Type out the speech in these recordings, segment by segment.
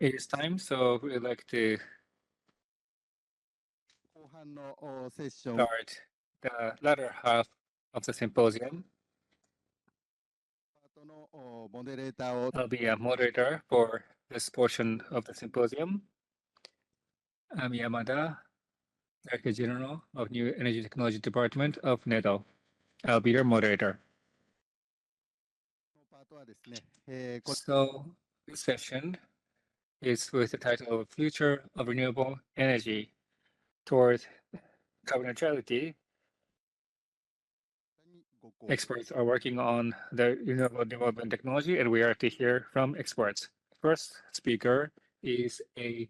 It is time, so we'd like to 後半のセッション start the latter half of the symposium. パートのモデレーターを I'll be a moderator for this portion of the symposium. I'm Yamada, Director General of New Energy Technology Department of NEDO. I'll be your moderator. のパートはですね、So this session is with the title of Future of Renewable Energy Towards Carbon Neutrality. ご講 Experts are working on the renewable development technology, and we are to hear from experts. First speaker is a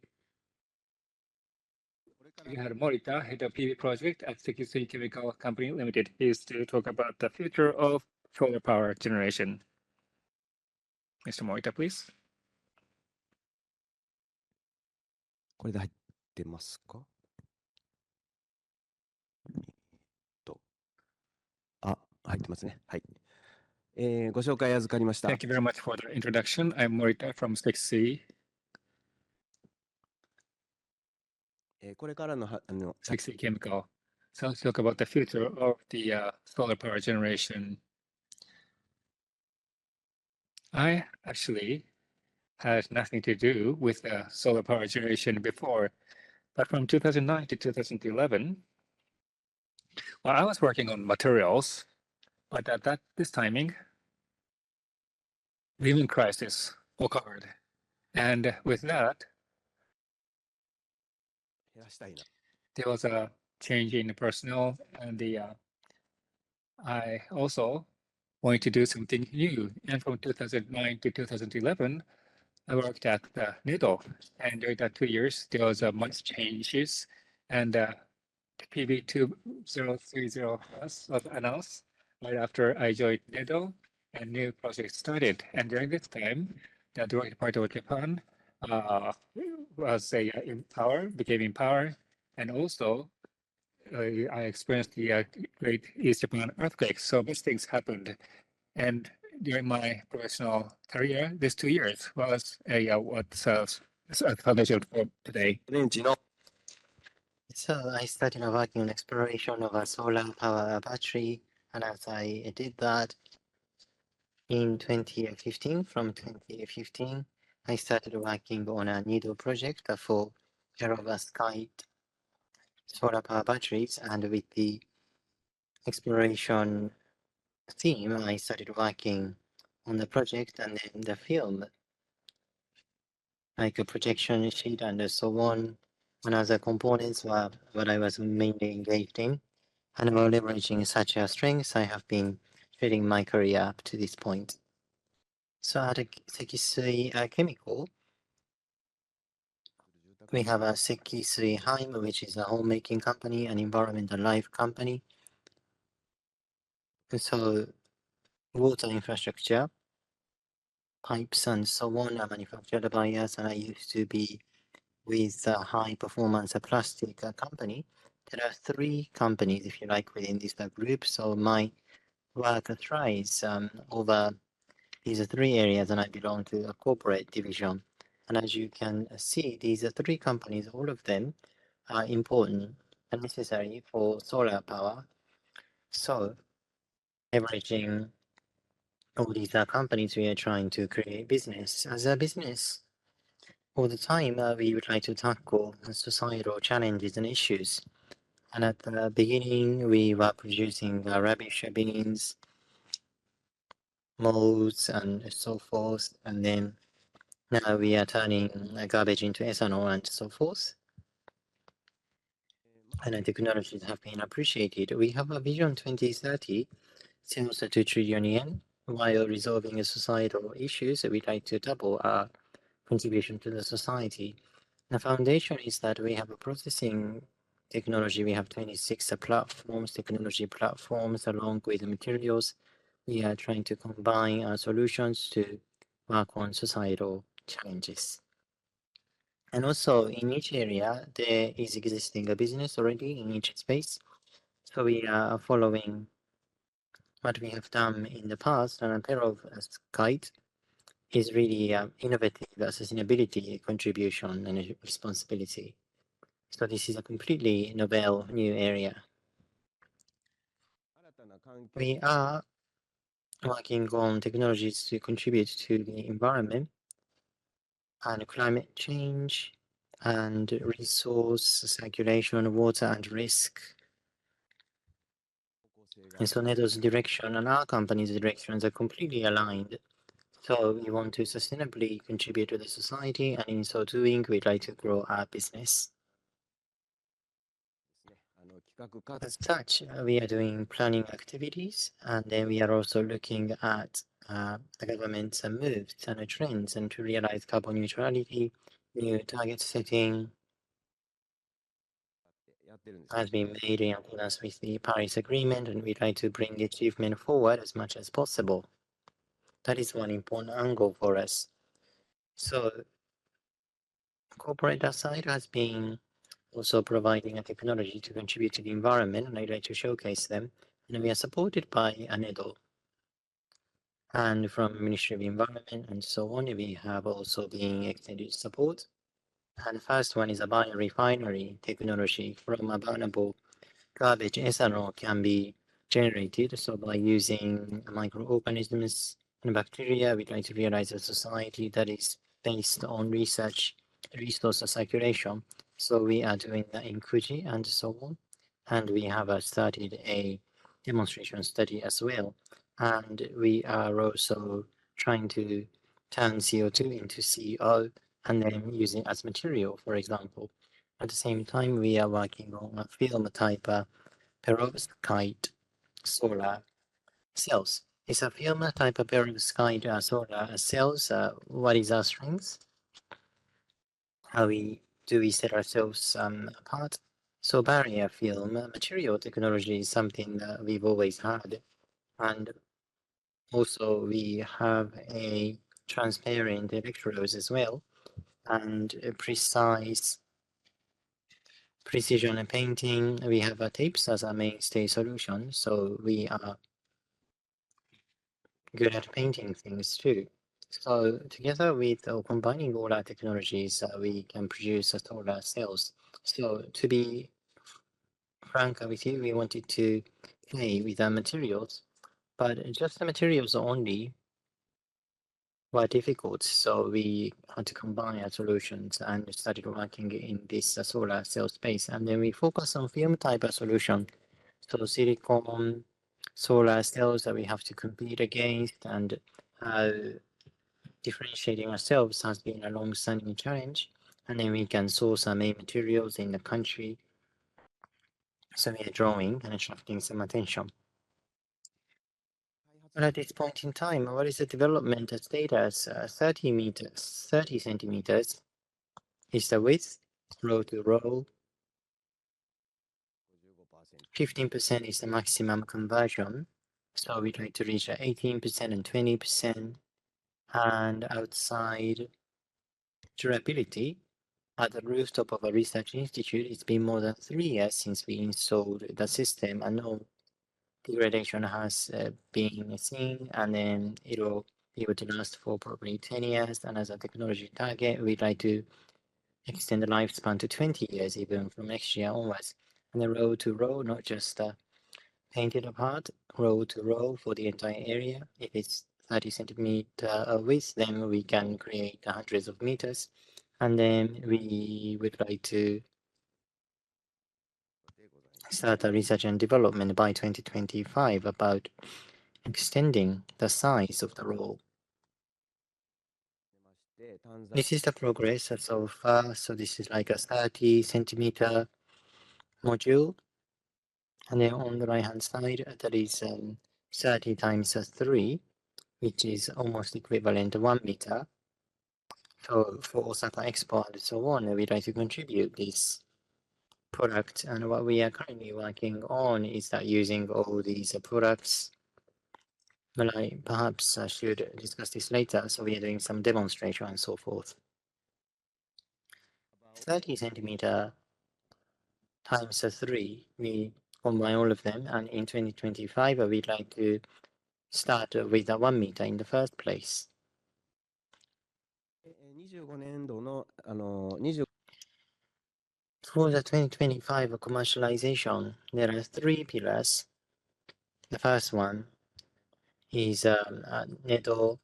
これから MORITA, head of PV project at SEKISUI Chemical Company Limited. He is to talk about the future of solar power generation. Mr. Morita, please. これで入ってますか？入ってますね。はい。ご紹介預かりました。 Thank you very much for the introduction. I'm Morita from SEKISUI. これからのSEKISUI Chemical. So let's talk about the future of the solar power generation. I actually had nothing to do with solar power generation before, but from 2009 to 2011, well, I was working on materials, but at this timing, the Lehman crisis occurred, and with that, 減らしたいな。 there was a change in the personnel, and I also wanted to do something new. And from 2009 to 2011, I worked at the NEDO, and during that 2 years, there was much changes, and the PB2030 was announced right after I joined NEDO, and new projects started. And during this time, the direct part of Japan was became in power, and also I experienced the Great East Japan earthquake. So these things happened, and during my professional career, these 2 years was what's a foundation for today. 電池の So I started working on exploration of a solar power battery, and as I did that in 2015, from 2015, I started working on a NEDO project for perovskite solar power batteries, and with the exploration theme, I started working on the project, and then the film, like a projection sheet and so on, and other components were what I was mainly engaged in. And while leveraging such a strengths, I have been treating my career up to this point. So at SEKISUI Chemical, we have a SEKISUI Heim, which is a homemaking company, an environmental life company. So water infrastructure, pipes and so on are manufactured by us, and I used to be with a high performance plastic company. There are 3 companies, if you like, within this group. So my work thrives over these 3 areas, and I belong to a corporate division. And as you can see, these 3 companies, all of them are important and necessary for solar power. So leveraging all these companies, we are trying to create business. As a business, all the time, we would like to tackle societal challenges and issues. And at the beginning, we were producing rubbish bins, molds, and so forth. And then now we are turning garbage into ethanol and so forth. And the technologies have been appreciated. We have a Vision 2030, sales to 2 trillion yen. While resolving societal issues, we'd like to double our contribution to the society. The foundation is that we have a processing technology. We have 26 technology platforms, along with materials. We are trying to combine our solutions to work on societal challenges. And also in each area, there is existing a business already in each space. So we are following what we have done in the past, and perovskite is really innovative sustainability contribution and responsibility. So this is a completely novel new area. We are working on technologies to contribute to the environment and climate change and resource circulation, water and risk. And so NEDO's direction and our company's directions are completely aligned. So we want to sustainably contribute to the society, and in so doing, we'd like to grow our business. As such, we are doing planning activities, and then we are also looking at the government's moves and trends, and to realize carbon neutrality, new target setting has been made in accordance with the Paris Agreement, and we'd like to bring the achievement forward as much as possible. That is one important angle for us. So, corporate side has been also providing a technology to contribute to the environment, and I'd like to showcase them. And we are supported by NEDO. And from Ministry of Environment and so on, we have also been extended support. And the first one is a biorefinery technology. From a burnable garbage, ethanol can be generated. So by using microorganisms and bacteria, we try to realize a society that is based on research, resource circulation. So we are doing that in Fuji and so on. And we have started a demonstration study as well. And we are also trying to turn CO2 into CO and then using it as material, for example. At the same time, we are working on a film type perovskite solar cells. It's a film type of perovskite solar cells. What is our strength? How do we set ourselves apart? So barrier film material technology is something that we've always had. And also we have a transparent electrodes as well, and a precision painting. We have tapes as a mainstay solution, so we are good at painting things too. So together with combining all our technologies, we can produce solar cells. So to be frank with you, we wanted to play with our materials, but just the materials only were difficult. So we had to combine our solutions and started working in this solar cell space. And then we focus on film type of solution. So silicon solar cells that we have to compete against, and differentiating ourselves has been a long-standing challenge. And then we can source our main materials in the country. So we are drawing and attracting some attention. But at this point in time, what is the development status? 30 centimeters is the width, row to row. 15% is the maximum conversion. So we try to reach 18% and 20%. And outside durability, at the rooftop of a research institute, it's been more than 3 years since we installed the system, and no degradation has been seen, and then it will be able to last for probably 10 years. And as a technology target, we'd like to extend the lifespan to 20 years, even from next year onwards. And then row to row, not just painted apart, row to row for the entire area. If it's 30 centimeter width, then we can create hundreds of meters. And then we would like to start a research and development by 2025 about extending the size of the roll. This is the progress so far. So this is like a 30 centimeter module. And then on the right hand side, that is 30 times 3, which is almost equivalent to 1 meter. So for Osaka Expo and so on, we'd like to contribute this product. And what we are currently working on is that using all these products, well, I perhaps should discuss this later. So we are doing some demonstration and so forth. 30 centimeter times 3, we combine all of them. And in 2025, we'd like to start with 1 meter in the first place. 25年度の、25 For the 2025 commercialization, there are three pillars. The first one is NEDO.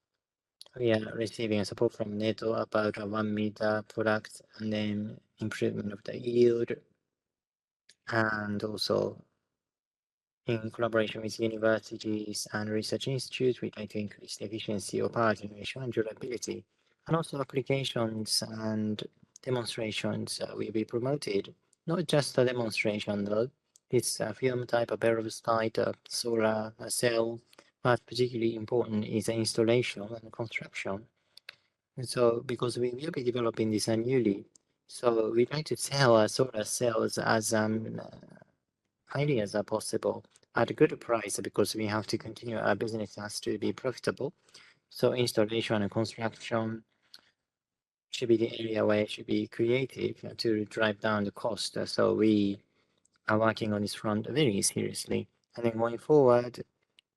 We are receiving support from NEDO about a 1 meter product and then improvement of the yield. And also in collaboration with universities and research institutes, we try to increase the efficiency of power generation and durability. And also applications and demonstrations will be promoted. Not just a demonstration though, it's a film type, a perovskite, a solar cell, but particularly important is the installation and construction. And so because we will be developing this newly, so we try to sell our solar cells as highly as possible at a good price because we have to continue our business has to be profitable. So installation and construction should be the area where it should be creative to drive down the cost. So we are working on this front very seriously. And then going forward,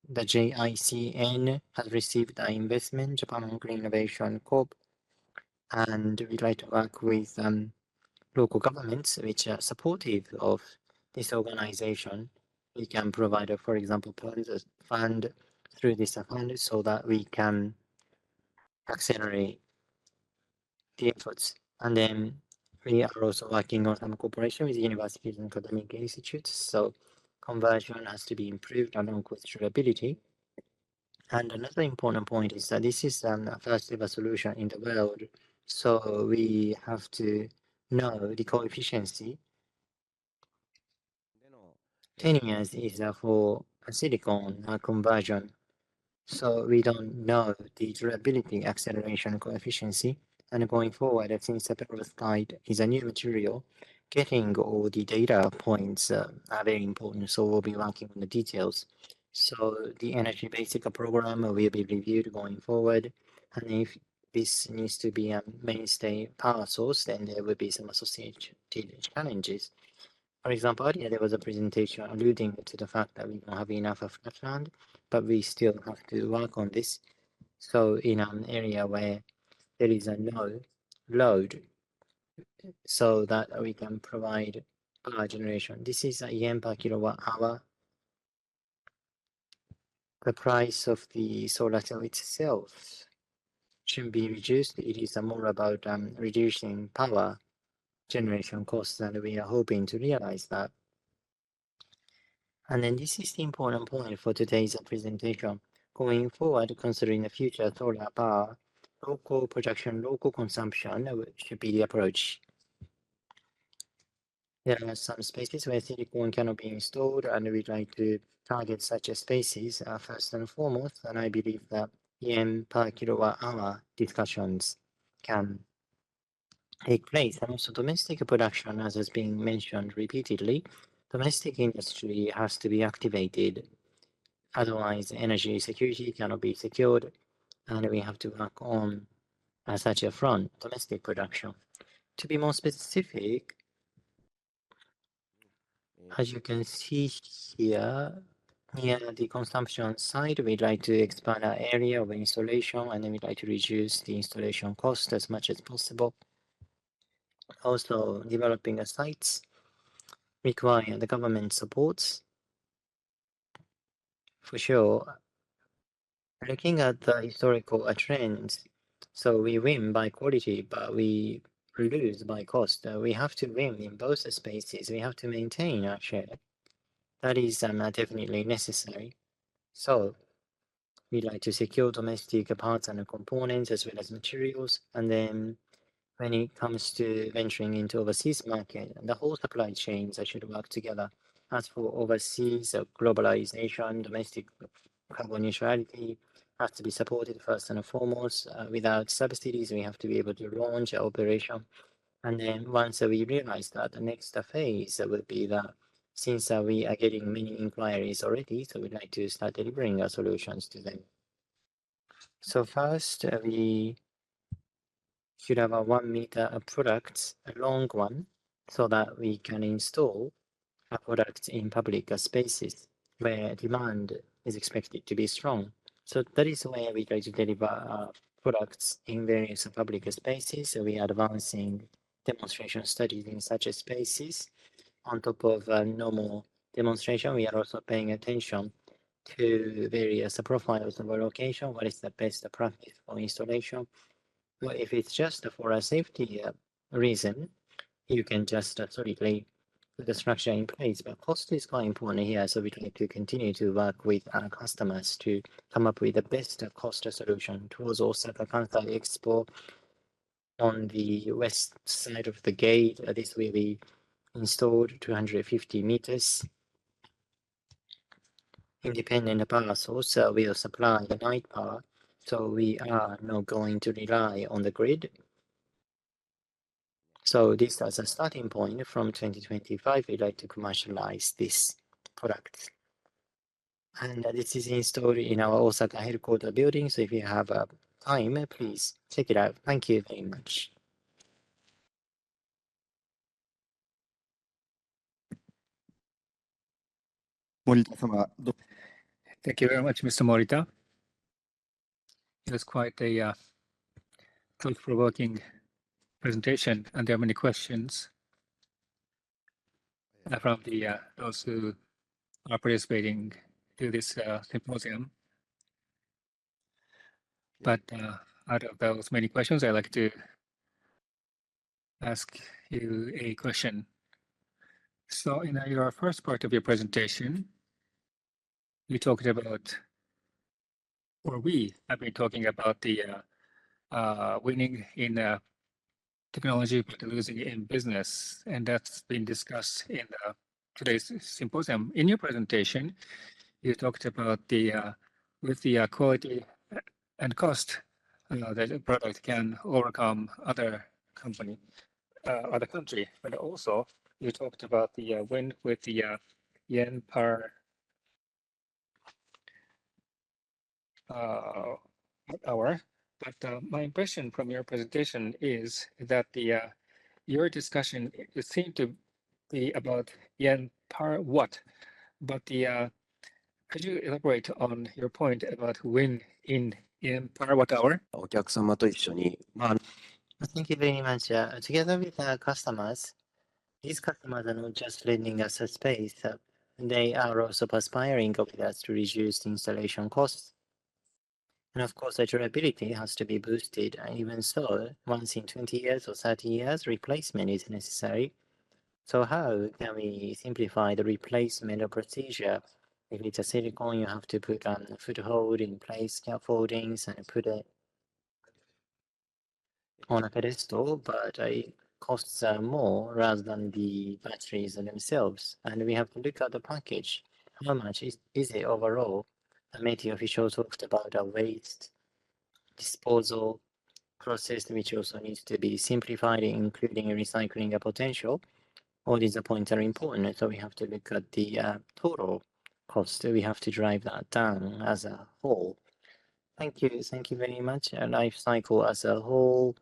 the JICN has received an investment, Japan Green Innovation Corp, and we try to work with local governments which are supportive of this organization. We can provide, for example, fund through this fund so that we can accelerate the efforts. And then we are also working on some cooperation with universities and academic institutes. So conversion has to be improved along with durability. And another important point is that this is a first ever solution in the world. So we have to know the coefficiency. 10 years is for a silicon conversion. So we don't know the durability acceleration coefficiency. And going forward, since the perovskite is a new material, getting all the data points are very important. So we'll be working on the details. So the energy basic program will be reviewed going forward. And if this needs to be a mainstay power source, then there will be some associated challenges. For example, earlier there was a presentation alluding to the fact that we don't have enough of flat land, but we still have to work on this. So in an area where there is a no load, so that we can provide power generation. This is a yen per kilowatt hour. The price of the solar cell itself shouldn't be reduced. It is more about reducing power generation costs, and we are hoping to realize that. And then this is the important point for today's presentation. Going forward, considering the future solar power, local production, local consumption should be the approach. There are some spaces where silicon cannot be installed, and we'd like to target such spaces first and foremost. And I believe that yen per kilowatt hour discussions can take place. And also domestic production, as has been mentioned repeatedly, domestic industry has to be activated. Otherwise, energy security cannot be secured, and we have to work on such a front, domestic production. To be more specific, as you can see here, near the consumption side, we'd like to expand our area of installation, and then we'd like to reduce the installation cost as much as possible. Also, developing sites require the government supports. For sure, looking at the historical trends, so we win by quality, but we lose by cost. We have to win in both spaces. We have to maintain our share. That is definitely necessary. So we like to secure domestic parts and components as well as materials. And then when it comes to venturing into overseas market, the whole supply chains should work together. As for overseas globalization, domestic carbon neutrality has to be supported first and foremost. Without subsidies, we have to be able to launch our operation. And then once we realize that, the next phase would be that since we are getting many inquiries already, so we'd like to start delivering our solutions to them. So first, we should have a 1 meter product, a long one, so that we can install our products in public spaces where demand is expected to be strong. So that is where we try to deliver products in various public spaces. So we are advancing demonstration studies in such spaces. On top of normal demonstration, we are also paying attention to various profiles of a location. What is the best practice for installation? Well, if it's just for a safety reason, you can just solidly put the structure in place. But cost is quite important here, so we try to continue to work with our customers to come up with the best cost solution towards Osaka Kansai Expo. On the west side of the gate, this will be installed 250 meters. Independent power source will supply the night power, so we are not going to rely on the grid. So this as a starting point from 2025, we'd like to commercialize this product. And this is installed in our Osaka headquarters building, so if you have time, please check it out. Thank you very much. Thank you very much, Mr. Morita. It was quite a thought-provoking presentation, and there are many questions from those who are participating to this symposium. But out of those many questions, I'd like to ask you a question. So in your first part of your presentation, you talked about, or we have been talking about the winning in technology but losing in business, and that's been discussed in today's symposium. In your presentation, you talked about with the quality and cost that a product can overcome other country, but also you talked about the win with the yen per hour. But my impression from your presentation is that your discussion seemed to be about yen per watt. But could you elaborate on your point about win in yen per watt hour? お客様と一緒に、Thank you very much. Together with our customers, these customers are not just lending us a space, they are also perspiring with us to reduce the installation costs. And of course, the durability has to be boosted. And even so, once in 20 years or 30 years, replacement is necessary. So how can we simplify the replacement procedure? If it's a silicone, you have to put a foothold in place, scaffoldings, and put it on a pedestal, but it costs more rather than the batteries themselves. And we have to look at the package. How much is it overall? The METI official talked about a waste disposal process, which also needs to be simplified, including recycling potential. All these points are important, so we have to look at the total cost. We have to drive that down as a whole. Thank you very much. A life cycle as a whole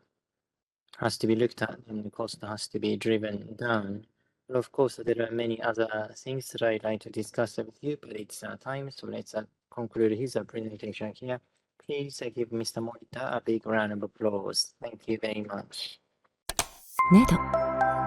has to be looked at, and the cost has to be driven down. But of course, there are many other things that I'd like to discuss with you, but it's time, so let's conclude his presentation here. Please give Mr. Morita a big round of applause. Thank you very much. NEDO